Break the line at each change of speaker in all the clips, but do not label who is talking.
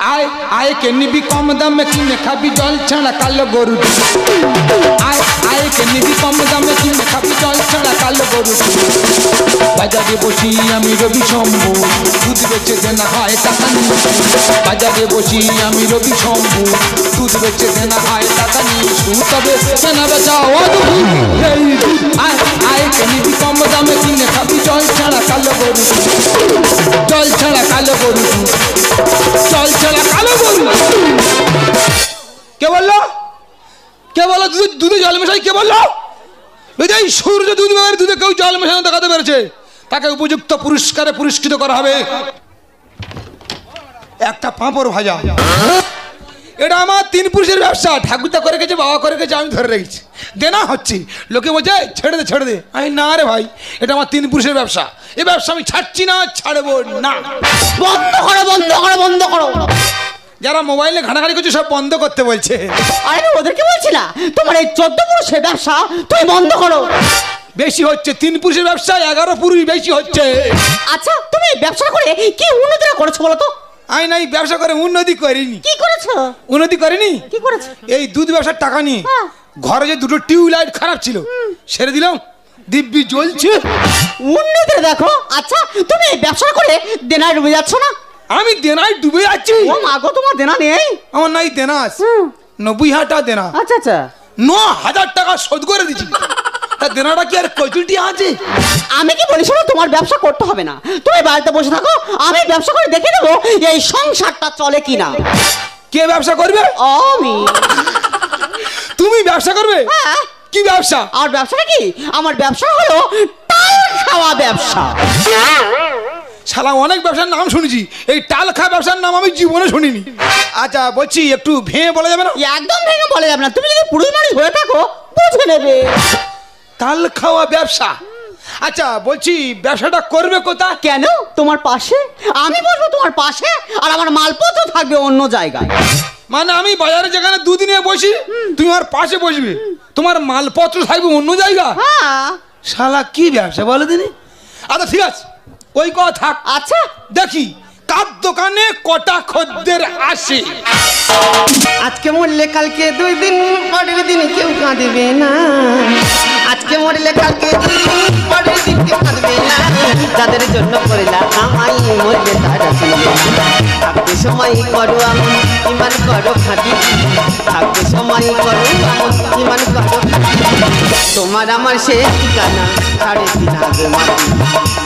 आए आए के निबी कम दाम में किने खाबी जल छाड़ा कालो गरु आए आए के निबी कम दाम में किने खाबी जल छाड़ा कालो गरु बाजारे बसी आमी रवि शम्भु दूध बेचे देना हाय टाका निয়ে बाजारे बसी आमी रवि शम्भु दूध बेचे देना हाय टाका निয়ে तबे केना बेचा अद्भुत এই आए आए के निबी कम दाम में किने खाबी जल छाड़ा कालो गरु जल छाड़ा कालो गरु चल चला कालो गरु কে বললো কে বললো দুধে জল মেশাই কে বললো এই সূর্য দুধ বের দুধে কেউ জল মেশানো দেখাতে পেরেছে তাকে উপযুক্ত পুরস্কারে পুরস্কৃত করা হবে একটা পাঁপড় ভাজা এটা আমার তিন পুরুষের ব্যবসা ঠাকুরদা করে গেছে বাবা করে গেছে আমি ধরে রেখেছি দেনা হচ্ছে লোকে বলছে ছেড়ে দে আমি না রে ভাই এটা আমার তিন পুরুষের ব্যবসা এই ব্যবসা আমি ছাড়ছি না ছাড়বো না
বন্ধ করো
যারা মোবাইলে ঘাটাঘাটি করছে সব বন্ধ করতে বলছে
আরে ওদেরকে বলছি না তোমার এই 14 পুরুষের ব্যবসা তুমি বন্ধ করো
বেশি হচ্ছে তিন পুরুষের ব্যবসা 11 পুরুষ বেশি হচ্ছে
আচ্ছা তুমি ব্যবসা করে কি উন্নতি করেছো বলো তো
আমি নাই ব্যবসা করে উন্নতি করিনি
কি করেছো
উন্নতি করিনি
কি করেছো
এই দুধ ব্যবসার টাকা নিয়ে ঘরে যে দুটো টিউবলাইট খারাপ ছিল সেরে দিলাম দিব্যি জ্বলছে
উন্নতি দেখো আচ্ছা তুমি এই ব্যবসা করে দেনায় ডুবে যাচ্ছ না
আমি দেনায় ডুবে যাচ্ছি
ও মা গো তোমার দেনা নেই
আমার নাই দেনা আছে 90,000 টাকা দেনা
আচ্ছা
9,000 টাকা শোধ করে দিচ্ছি তা দেনাটা কি আর কচুটি আছে
আমি কি বলি শোনো তোমার ব্যবসা করতে হবে না তুমি বাড়িতে বসে থাকো আমি ব্যবসা করে দেখে দেবো এই সংসারটা চলে কিনা
কে ব্যবসা করবে
আমি
তুমি ব্যবসা করবে
হ্যাঁ
কি ব্যবসা
আর ব্যবসাটা কি আমার ব্যবসা হলো টাল খাওয়া ব্যবসা
শালা অনেক ব্যবসার নাম শুনেছি এই টাল খাওয়া ব্যবসার নাম আমি জীবনে শুনিনি আচ্ছা বলছি একটু ভেঙে বলা যাবে না
একদম ভেঙে বলা যাবে না তুমি যদি পুরুষ মানুষ হয়ে থাকো বুঝে নেবে
টাল খাওয়া ব্যবসা আচ্ছা বলছি ব্যবসাটা করবে কোথা
কেন তোমার পাশে আমি বসবো তোমার পাশে আর আমার মালপত্র থাকবে অন্য জায়গায়
মানে আমি বাজারে যেখানে দুদিন বসি তুমি আমার পাশে বসবে তোমার মালপত্র থাকবে অন্য জায়গা
হ্যাঁ
শালা কি ব্যবসা বলো দিনি আচ্ছা ঠিক আছে ওই কথা থাক
আচ্ছা
দেখি কার দোকানে কটা খদ্দের আসে
আজকে মরলে কালকে 2 দিন পরের দিন কেউ কাঁদবে না আজকে মরলে কালকে 2 দিন পরের দিন কেউ কাঁদবে না যাদের জন্য করলা আমাই মরলে তারা শুনবে না থাকতে সময় করো আমন ইমান করো খাঁটি থাকতে সময় করো আমন ইমান করো তোমার আমার শেষ ঠিকানা 3.5 হাত মাটি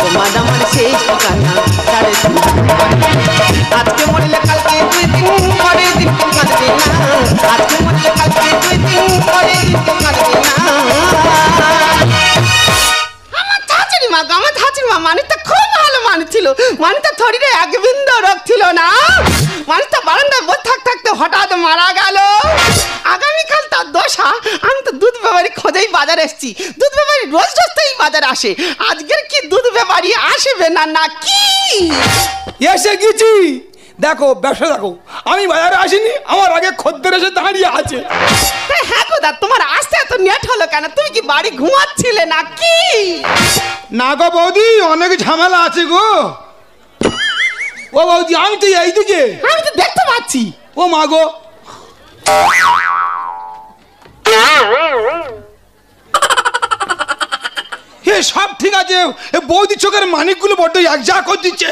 তোমার আমার শেষ ঠিকানা 3.5 হাত আজকে মরলে কালকে 2 দিন পরের দিন কেউ কাঁদবে না আজকে মরলে কালকে 2 দিন পরের দিন কেউ কাঁদবে না আমার ঠাচুরি মা মানুষটা খুব ভালো মানুষ ছিল মানুষটা শরীরে এক বিন্দু রোগ ছিল না মানুষটা বারান্দায় বসে থাকতে হঠাৎ মারা গেল আগামীকাল তার দশা আমি তো দুধ ব্যাপারী খোঁজেই বাজারে এসেছি দুধ ব্যাপারী রোজ তো এই বাজারে আসে আজকের কি দুধ ব্যাপারী আসবে না কি
এসে গেছি দেখো ব্যবসা দেখো আমি বাজারে আসিনি আমার আগে খদ্দের এসে দাঁড়িয়ে আছে
হ্যাঁ গোদা তোমার আসতে এত নেট হলো কেন তুমি কি বাড়ি ঘুমাচ্ছিলে নাকি
না গো বৌদি অনেক ঝামেলা আছে গো ও বৌদি আমি তো এইদিকে
আমি তো দেখতে পাচ্ছি
ও মা গো হে সব ঠিক আছে বৌদি চোখের মানিকগুলো বড্ড এক যা করে দিচ্ছে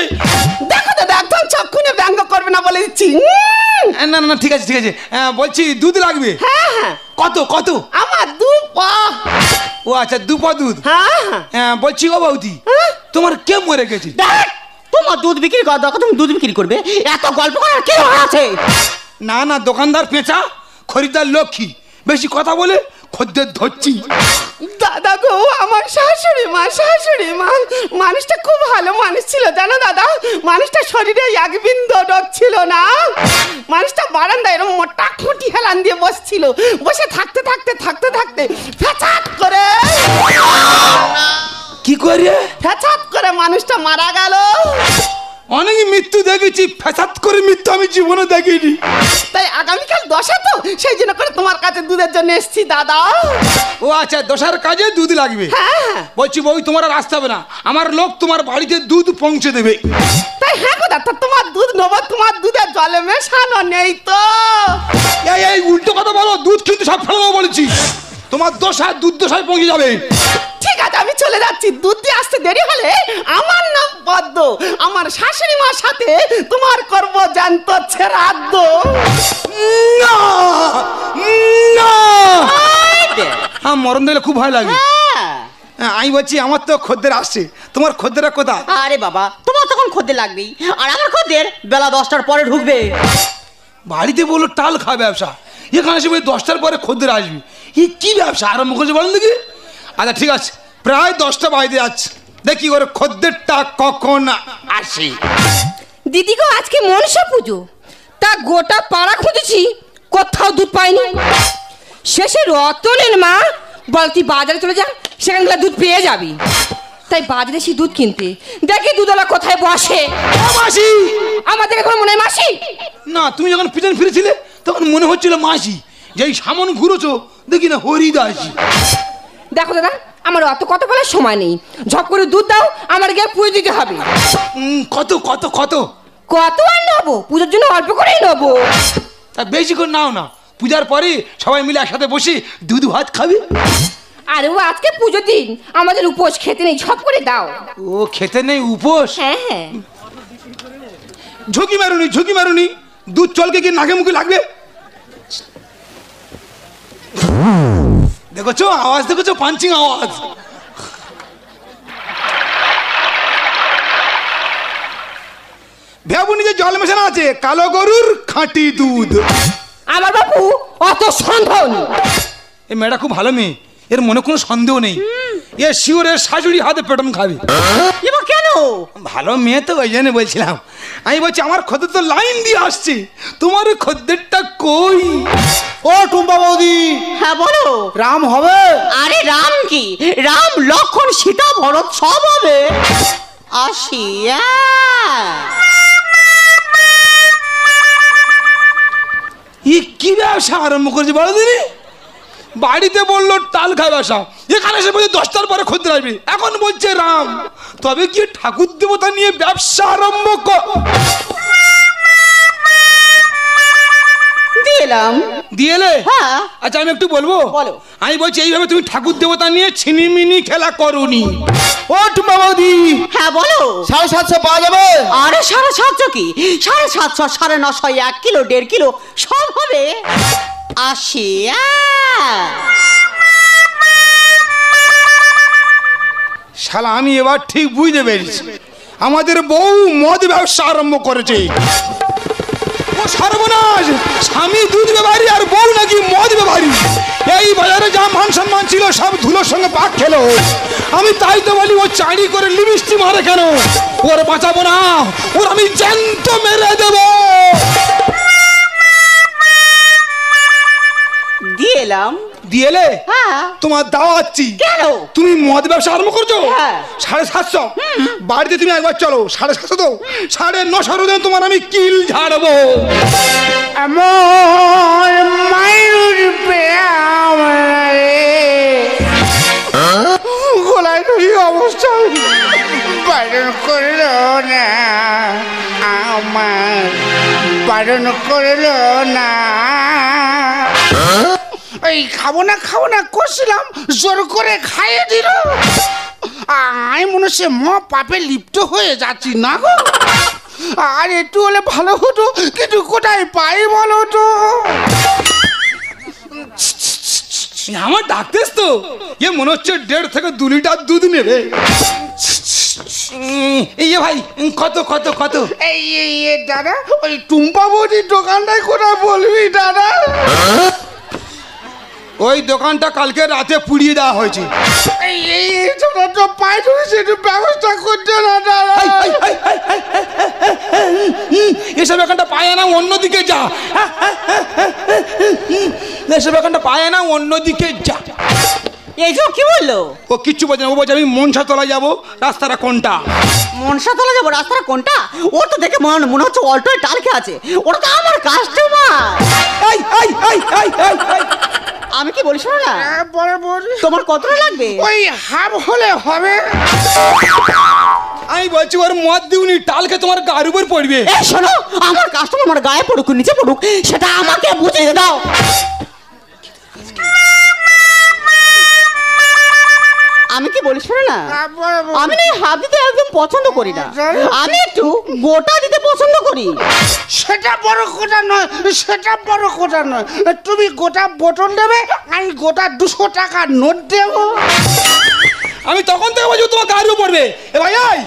দেখো দাদা একদম চক্ষুনে ব্যঙ্গ করবে না বলে দিচ্ছি
না ঠিক আছে বলছি দুধ লাগবে
হ্যাঁ
কত
আমার 2 পা
ও আচ্ছা 2 পা দুধ
হ্যাঁ
বলছি ও বৌদি তোমার কে মরে গেছে
তোমার দুধ বিক্রি করা দরকার তুমি দুধ বিক্রি করবে এত গল্প করার কি আছে
না দোকানদার পেঁচা খরিদ্দার লক্ষ্মী বেশি কথা বলে খদ্দের ধরছি
দাদা গো আমার শাশুড়ি মা মানুষটা খুব ভালো মানুষ ছিল জানো দাদা মানুষটা শরীরে এক বিন্দু রোগ ছিল না মানুষটা বারান্দায় এরকম মোটা খুঁটি হেলান দিয়ে বসছিল বসে থাকতে ফ্যাচাত করে
কি করে
ফ্যাচাত করে মানুষটা মারা গেল
অনেক মৃত্যু দেখেছি, ফ্যাসাদ করে মৃত্যু আমি জীবনে দেখিনি।
তাই আগামীকাল দশা তো, সেই জন্য করে তোমার কাছে দুধের জন্য এসেছি দাদা।
ও আচ্ছা, দশার কাজে দুধ লাগবে।
হ্যাঁ
বলছি বই, তোমার আর আসতে হবে না, আমার লোক তোমার বাড়িতে দুধ পৌঁছে দেবে।
তাই হ্যাঁ গো দাদা, তোমার দুধ নেবো, তোমার দুধে জলে মেশানো নেই তো?
এই উল্টো কথা বলো, দুধ কিন্তু সব ফেলে দেবো বলেছি। তোমার দশায় দুধ দশায় পৌঁছে যাবে।
ঠিক আছে, আমি চলে যাচ্ছি। দুধ দিয়ে আসতে দেরি হলে আমার নাম পদ্ম, আমার শাশুড়ি মার সাথে তোমার করব জানতো শ্রাদ্ধ।
না না, আমার মরণ দিলে খুব ভয় লাগে। আমি বলছি, আমার তো খদ্দের আসছে, তোমার খদ্দেরা কোথায়?
আরে বাবা, তোমার তখন খদ্দের লাগবেই, আর আমার খদ্দের বেলা 10টার পরে ঢুকবে।
বাড়িতে বললো টাল খাওয়া ব্যবসা, এখানে এসে 10টার পরে খদ্দের আসবি, কি ব্যবসা আরম্ভ করছে বলেন দেখি? আচ্ছা ঠিক আছে, প্রায় 10টা বাড়িতে যাচ্ছে, দেখি ওর খদ্দেরটা কখন আসে।
দিদি গো, আজকে মনসা পুজো, তা গোটা পাড়া খুঁজেছি, কোথাও দুধ পাইনি। শেষে রতনের মা বল, তুই বাজারে চলে যা, সেখানে গেলে দুধ পেয়ে যাবি। তাই বাজারে এসে দুধ কিনতে, দেখি দুধওয়ালা কোথায় বসে।
মাসি,
আমাদের এখন মনে হয় মাসি।
না, তুমি যখন পিছন ফিরেছিলে তখন মনে হচ্ছিল মাসি, যেই সামন ঘুরেছো দেখি না হরিদাসী।
দেখো দাদা, আমার অত কত বলার সময় নেই, ঝপ করে দুধ দাও, আমার গিয়ে পুজো দিতে হবে।
কত কত কত?
কত আর নেবো, পুজোর জন্য অল্প করেই নেবো।
তা বেশি করে নাও না, পূজার পরে সবাই মিলে একসাথে বসে দুধ ভাত খাবে।
আরে ও আজকে পুজোর দিন, আমাদের উপোস, খেতে নেই, ঝপ করে দাও।
ও খেতে নেই, উপোস?
হ্যাঁ হ্যাঁ।
ঝুঁকি মারুনি, ঝুঁকি মারুনি, দুধ চলকে কি নাকে মুখে লাগবে? দেখেছো আওয়াজ, দেখেছো পাঞ্চিং আওয়াজ। ভেবুনি যে জল মেশানো আছে, কালো গরুর খাঁটি দুধ।
আমার বাবু অত সন্দেহ নেই।
এই মেয়েটা খুব ভালো মেয়ে, এর মনে কোনো সন্দেহ নেই, এ শিওরের শাশুড়ি হাতে পেটন খাবে।
এবার কেন?
ভালো মেয়ে তো, ওই জন্য বলছিলাম। আমি বলছি, আমার খদ্দের তো লাইন দিয়ে আসছে, তোমার খদ্দেরটা কই?
ও টুম্পা বৌদি,
হ্যাঁ বলো।
রাম হবে?
আরে রাম কি, রাম লক্ষণ সীতা ভরত সব হবে। আসি।
কি ব্যবসা আরম্ভ করেছে বলো দিদি? বাড়িতে বললো টাল খায় ব্যবসা, এখানে এসে বলছে 10টার পরে খদ্দের আসবে, এখন বলছে রাম। তবে কি ঠাকুর দেবতা নিয়ে ব্যবসা আরম্ভ
দিলাম।
দিয়েলে?
হ্যাঁ।
আচ্ছা আমি একটু বলবো?
বলো।
আমি বলছি, এইভাবে তুমি ঠাকুর দেবতা নিয়ে ছিনিমিনি খেলা করোনি।
ও টুম্পা বৌদি,
হ্যাঁ বলো।
750 পাওয়া যাবে?
আরে 750 কি, 750, 950, 1 কিলো 1.5 কিলো সব হবে। আসি।
শালা, আমি এবার ঠিক বুঝতে পেরেছি, আমাদের বউ মদ ব্যবসা আরম্ভ করেছে। ও সর্বনাশ, স্বামী দুধ ব্যাপারী আর বউ নাকি মদ ব্যাপারী। এই বাজারে যা মান সম্মান ছিল সব ধুলোর সঙ্গে পাক খেলো। আমি তাই তো বলি, ও চাঁড়ি করে লিপস্টিক মারে কেন? ওর বাঁচাবো না, ওর আমি জ্যান্ত মেরে দেবো।
দিলাম।
দিয়েলে?
হ্যাঁ।
তোমার দাওয়াচ্ছি।
কেন?
তুমি মদ ব্যবসা আরম্ভ করছো?
হ্যাঁ।
750। বাড়িতে তুমি একবার চলো, 750 দাও, 950 তোমার আমি কিল ঝাড়বো।
আমার মায়ের গলায় ধরি অবস্থা, বারণ করলো না আমার, বারণ করলো না। এই খাবো না করছিলাম, জোর করে খাইয়ে দিল। আমি মনে হচ্ছে পাপে লিপ্ত হয়ে যাচ্ছি না গো। আর একটু হলে ভালো হতো, কিন্তু কোথায় পাই বলো তো?
আমার ডাকতেস তো, এ মনে হচ্ছে 1.5 থেকে 2 লিটার দুধ নেবে। এই ভাই, কত কত কত?
এই দাদা, ওই টুম্পা বৌদির দোকানটাই কোথায় বলবি দাদা?
ওই দোকানটা কালকে রাতে পুড়িয়ে দেওয়া হয়েছে।
এই তো পায়ে ধরেছে, একটু ব্যবস্থা করতে না দাদা।
এসব এখানটা পায় না, অন্যদিকে যা। এসব এখানটা পায় না, অন্যদিকে যা।
এই যে ও কি বললো?
ও কিচ্ছু বলছে না, ও বলছে আমি মনসাতলা যাবো, রাস্তাটা কোনটা?
মনসাতলা যাবো, রাস্তাটা কোনটা? ও তো দেখে মনে হচ্ছে অল্টোয় টাল খেয়ে আছে। ওটা তো আমার কাস্টমার।
এই এই এই এই এই এই
আমি কি বলি শোনো না,
পরে বলি।
তোমার কতটা লাগবে?
ওই হাফ হলে হবে।
আমি বলছি ওর মদ দিউনি, টালকে তোমার গায়ের উপর পড়বে।
এই শোনো, আমার কাস্টমার আমার গায়ে পড়ুক নিচে পড়ুক সেটা আমাকে বুঝিয়ে দাও। আমি কি বলি শোনো না, আমি না হাফ দিতে একদম পছন্দ করি না, আমি একটু গোটা দিতে পছন্দ করি।
সেটা বড় কথা নয়, সেটা বড় কথা নয়। তুমি গোটা বোতল দেবে, আমি গোটা 200 টাকা নোট দেবো।
আমি তখন থেকে বলছি ও তোমার গায়ের উপর পড়বে। এ ভাই এই,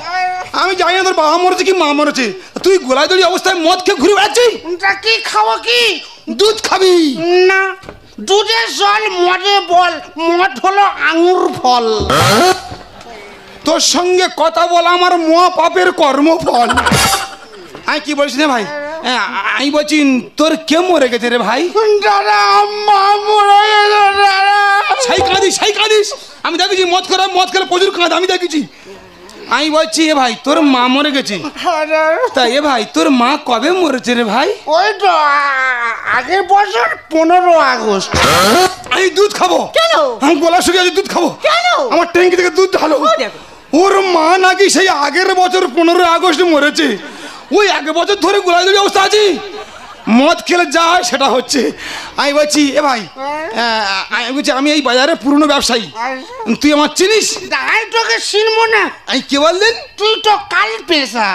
আমি জানি না তোর বাবা মরেছে কি মা মরেছে, তুই গোলায় দড়ি অবস্থায় মদ খেয়ে ঘুরে বেড়াচ্ছিস।
তা কি খাবো কি?
দুধ খাবি
না, দুধের জল মদে বল, মদ হলো আঙুর ফল।
তোর সঙ্গে কথা বলা আমার মহা পাপের কর্মফল। আমি কি বলছি না ভাই, আমি বলছি তোর কে মরে গেছে রে ভাই?
দাদা আম্মা মরে গেছে দাদা।
সেই কাঁদিস আমি দেখেছি, মদ খেলে প্রচুর কাঁদ আমি দেখেছি। আমি বলছি এ ভাই তোর মা মরে গেছে, তা এ ভাই তোর মা কবে মরেছে রে ভাই?
ওই তো আগের বছর 15 আগস্ট।
আমি দুধ খাবো।
কেন?
আমি গলা শুকিয়ে আছে, দুধ খাবো।
কেন?
আমার ট্যাঙ্কি থেকে দুধ ঢালো। ওর মা নাকি সেই আগের বছর 15 আগস্ট মরেছে। ওই এক বছর ধরে গোলায় দড়ি অবস্থা আছে, মদ খেলে যায় সেটা হচ্ছে। আমি বলছি এ ভাই, আমি বলছি আমি এই বাজারে পুরনো ব্যবসায়ী, তুই আমার চিনিস?
আমি তোকে চিনবো না।
আমি কে বললেন?
তুই তো কাল পেশা।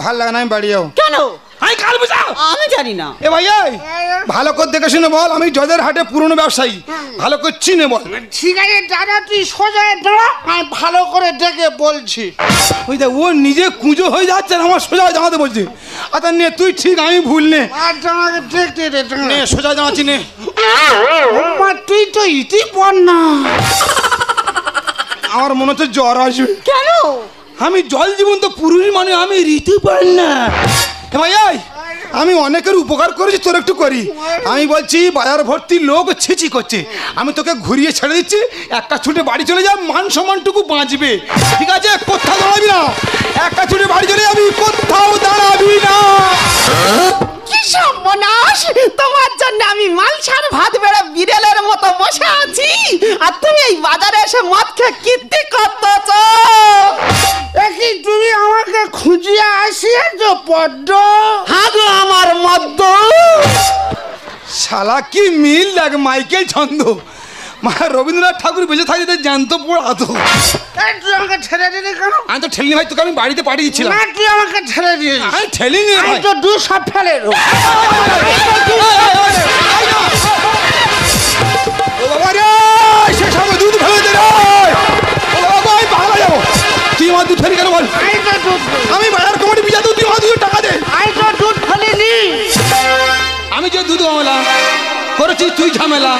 ভাল লাগে না, আমি বাড়ি যাও।
কেন?
আমি কাল বুঝাও।
আমি জানি না।
এ ভাই এই, ভালো করে দেখে শুনে বল, আমি জদের হাটে পুরনো ব্যবসায়ী, ভালো করে চিনে বল।
ঠিক আছে দাদা, তুই সোজা দাঁড়া, আমি ভালো করে দেখে বলছি।
ওই দেখ ও নিজে কুঁজো হয়ে যাচ্ছে আর আমার সোজা জামাতে বলছে। আচ্ছা নে তুই ঠিক, আমি ভুল নে।
আচ্ছা আমাকে দেখতে দে।
নে সোজা জামাচ্ছি নে।
মা তুই তো ইতি পড় না।
আমার মনে হচ্ছে জ্বর আসবে।
কেন?
আমি জল জীবন তো পুরুষ মানে আমি ঋতু পাই না। এ ভাই এই, আমি অনেকের উপকার করেছি, তোর একটু করি। আমি বলছি বাজার ভর্তি লোক ছিচি করছে, আমি তোকে ঘুরিয়ে ছেড়ে দিচ্ছি, একটা ছুটে বাড়ি চলে যা, মান সম্মানটুকু বাঁচবে। ঠিক আছে? কোথাও দাঁড়াবি না, একটা ছুটে বাড়ি চলে যাবি, কোথাও দাঁড়াবি না।
কি সর্বনাশ! তোমার জন্য আমি মালসার ভাত বেড়ে বিড়ালের মতো বসে আছি, আর তুমি এই বাজারে এসে মদ খেয়ে কীর্তি করতেছ।
একই তুমি আমাকে খুঁজিয়ে আসিয়েছো পদ্ম?
হ্যাঁ গো আমার মদ্য।
শালা কি মিল দেখ, মাইকেল ছন্দ। মা রবীন্দ্রনাথ ঠাকুর বেঁচে থাকতে জানতো পড়াতো।
এই তুই আমাকে ঠেলে দিলি কেন?
আমি তো ঠেলিনি ভাই, তোকে আমি বাড়িতে পাঠিয়ে দিচ্ছিলাম।
না তুই আমাকে ঠেলে দিয়েছিস।
আমি ঠেলিনি
আমি
ভাই।
তো 2 সব ফেলে দেবো।
ও বাবা রে, শেষ হবে, দুধ ফেলে দে রে। ও বাবা, আমি পাগলা যাবো। তুই আমার দুধ ফেলি কেন বল?
আমি তো দুধ ফেলি।
আমি বাজার কমিটি বিচার তুই আমার দুধ টাকা দে।
আমি তো দুধ ফেলিনি।
আমি যে দুধ মামলা করেছি তুই ঝামেলা,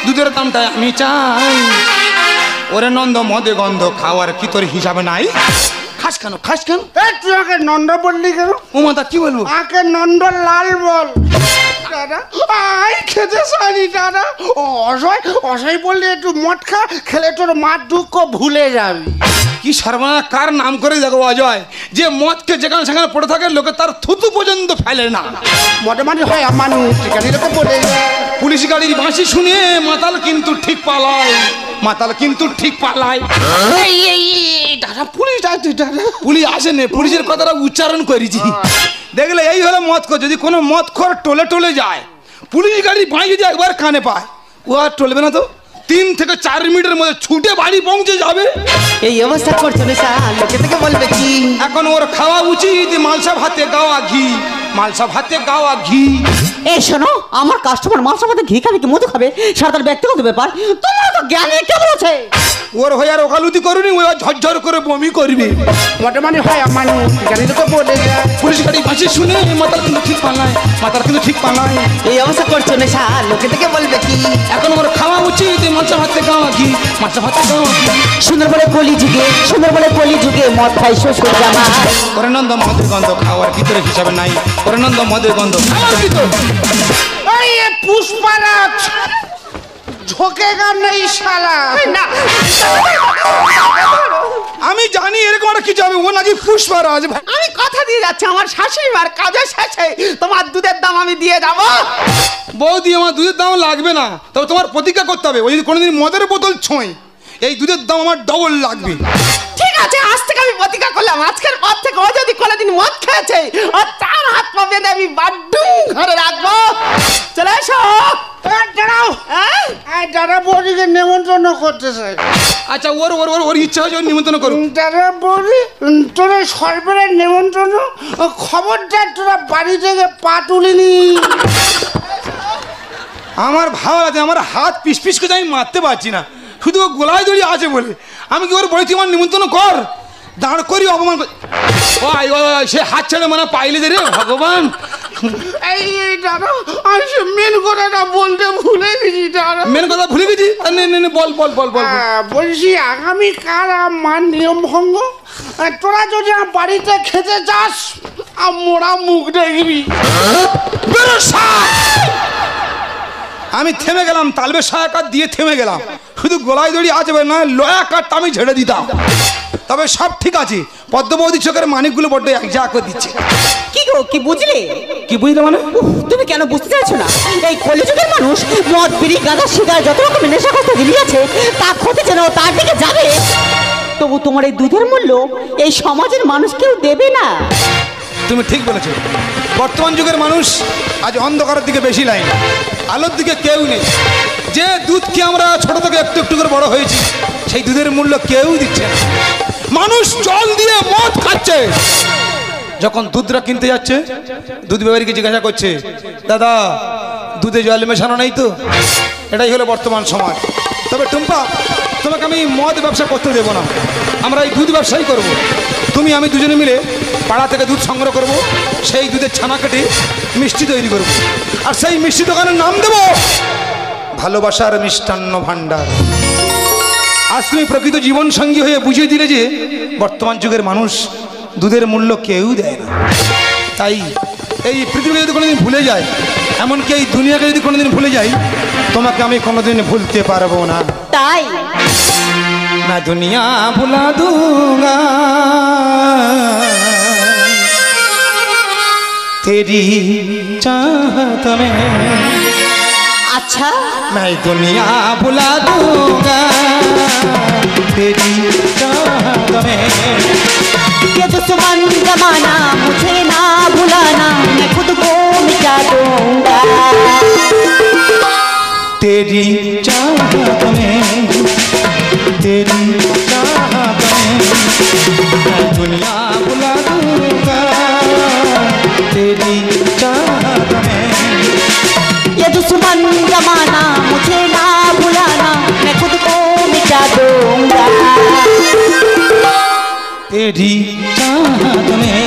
দুধের দামটা আমি চাই। ওরে নন্দ মদে গন্ধ খাওয়ার কি তোর হিসাবে নাই? খাস কেন খাস কেন?
এই তুই আমাকে নন্দ বললি কেন?
ও মাতা কি বলবো?
আমাকে নন্দ লাল বল। দাদা আই খেতে চাইনি দাদা। ও অসহায় অসহায় বললে একটু মদ খা, খেলে তোর মার দুঃখ ভুলে যাবি।
কি সর্বনাশ, কার নাম করে দেখো অজয়, যে মদকে যেখানে সেখানে পড়ে থাকে, লোকে তার থুতু পর্যন্ত ফেলে না।
মদে মানে হয় আমার ঠিকানি লোকে বলে।
পুলিশ গাড়ির বাঁশি শুনে মাতাল কিন্তু ঠিক পালায়, মাতাল কিন্তু ঠিক পালায়।
দাদা পুলিশ আয় তুই দাদা।
পুলিশ আসেনি, পুলিশের কথাটা উচ্চারণ করেছি। দেখলে এই হলো মদখোর, যদি কোনো মদখোর টোলে টোলে যায়, পুলিশ গাড়ির বাঁশি যদি একবার কানে পায়, ও আর টলবে না তো, 3 থেকে 4 মিনিটের মধ্যে ছুটে বাড়ি পৌঁছে যাবে।
এই অবস্থা করছো নেশা, লোকে থেকে বলবে কি?
এখন ওর খাওয়া উচিত মালসা ভাতে গাওয়া ঘি, মালসা ভাতে গাওয়া ঘি।
এই শোনো, আমার কাস্টমার মাংসের মধ্যে ঘি খাবে কি মধু খাবে সেটা তার ব্যক্তিগত ব্যাপার, তোমার তো জ্ঞানে কে বলেছে?
ওর হয়ে আর ওকালতি করুনি, ওই ঝরঝর করে বমি করবে।
মদে মানে হয় আমার ঠিকানি লোকে বলে।
পুলিশ গাড়ি বাঁশি শুনে মাতাল কিন্তু ঠিক পালায়, মাতাল কিন্তু ঠিক পালায়।
এই অবস্থা করছো নেশা, লোকে থেকে বলবে কি?
এখন ওর খাওয়া উচিত মালসা ভাতে গাওয়া ঘি, মালসা ভাতে গাওয়া ঘি।
সুন্দর বলে কলি যুগে মদ খাই শ্বশুর জামাই।
ওরে নন্দ মদের গন্ধ খাওয়ার ভিতরে হিসাবে নাই, ওরে নন্দ মদের গন্ধ খাওয়ার ভিতরে।
এই পুষ্পারাজ ঝোঁকেগা নেই শালা।
না
আমি জানি এরকম একটা কিছু হবে, ও নাকি পুষ্পারাজ।
আমি কথা দিয়ে যাচ্ছি, আমার শাশুড়ি মার কাজের শেষে তোমার দুধের দাম আমি দিয়ে যাব।
বৌদি আমার দুধের দাম লাগবে না, তবে তোমার প্রতিজ্ঞা করতে হবে, ওই যদি কোনোদিন মদের বোতল ছোঁয় এই দুধের দাম আমার ডবল লাগবে।
ঠিক আছে, আজ থেকে আমি প্রতিজ্ঞা করলাম, আজকের পর থেকে ও যদি কোনোদিন মদ খেয়েছে ও তার হাত পা বেঁধে আমি বাড্ডুম ঘরে রাখবো। চলে এসো।
দাঁড়াও, দাদা বৌদিকে নেমন্ত্রণ করতে চাই।
আচ্ছা ওর ওর ওর ওর ইচ্ছা হয়েছে ওর নিমন্ত্রণ করুন।
দাদা বৌদি তোরা সরকারের নেমন্ত্রণ, খবরদার তোরা বাড়ি থেকে পা তুলিনি।
আমার ভালো আছে, আমার হাত পিস পিস করে আমি মারতে পারছি না, শুধু ও গোলায় দড়িয়ে আছে বলে। আমি কি ওর বলেছি আমার নিমন্ত্রণ কর, দাঁড় করি অপমান করি। সে হাত ছেড়ে মানে পাইলে দে রে ভগবান।
এই দাদা আমি সে মেন কথাটা বলতে ভুলে গেছি দাদা।
মেন কথা ভুলে গেছি, বল বল বল বল।
বলছি আগামীকাল আমার নিয়ম ভঙ্গ, তোরা যদি আমার বাড়িতে খেতে যাস মোরা মুখ দেখবি।
আমি থেমে গেলাম, তালবে সায়া কাঠ দিয়ে থেমে গেলাম, শুধু গলায় দড়ি আছে না লয়া কাঠটা আমি ঝেড়ে দিতাম। তবে সব ঠিক আছে, পদ্মবতী চোখের মানিকগুলো বড্ড এক যা করে দিচ্ছে।
কি গো, কি বুঝলে?
কি বুঝলে মানে?
তুমি কেন বুঝতে চাইছো না? এই কলিযুগের মানুষ মদ বিড়ি গাঁজা সিগারেট যত রকমের নেশাগ্রস্ত দিলিয়াছে তা ক্ষতি যেন তার দিকে যাবে, তবু তোমার এই দুধের মূল্য এই সমাজের মানুষ কেউ দেবে না।
তুমি ঠিক বলেছো, বর্তমান যুগের মানুষ আজ অন্ধকারের দিকে বেশি লাইন, আলোর দিকে কেউ নেই। যে দুধকে আমরা ছোট থেকে একটু একটু করে বড় হয়েছি সেই দুধের মূল্য কেউ দিচ্ছে না। মানুষ জল দিয়ে মদ খাচ্ছে, যখন দুধরা কিনতে যাচ্ছে দুধ ব্যবহারীকে জিজ্ঞাসা করছে, দাদা দুধে জল মেশানো নেই তো? এটাই হলো বর্তমান সমাজ। তবে টুম্পা, তোমাকে আমি মদ ব্যবসা করতে দেবো না, আমরা এই দুধ ব্যবসাই করব। তুমি আমি দুজনে মিলে পাড়া থেকে দুধ সংগ্রহ করব, সেই দুধের ছানা কেটে মিষ্টি তৈরি করব, আর সেই মিষ্টি দোকানের নাম দেব ভালোবাসার মিষ্টান্ন ভাণ্ডার। আজ তুমি প্রকৃত জীবন সঙ্গী হয়ে বুঝিয়ে দিলে যে বর্তমান যুগের মানুষ দুধের মূল্য কেউ দেয় না। তাই এই পৃথিবীকে যদি কোনোদিন ভুলে যায়, এমনকি এই দুনিয়াকে যদি কোনোদিন ভুলে যাই, তোমাকে আমি কোনোদিন ভুলতে পারবো না।
তাই
मैं दुनिया भुला दूंगा तेरी चाहत में।
अच्छा,
मैं दुनिया भुला दूंगा तेरी चाहत में।
ये दुश्मन जमाना मुझे ना भुलाना, मैं खुद को मिटा दूंगा
तेरी चाहत में, तेरी चाहत में मैं दुनिया भुला दूंगा तेरी चाहत में।
ये दुश्मन जमाना मुझे ना भुलाना, मैं खुद को मिटा दूंगा
तेरी चाहत में।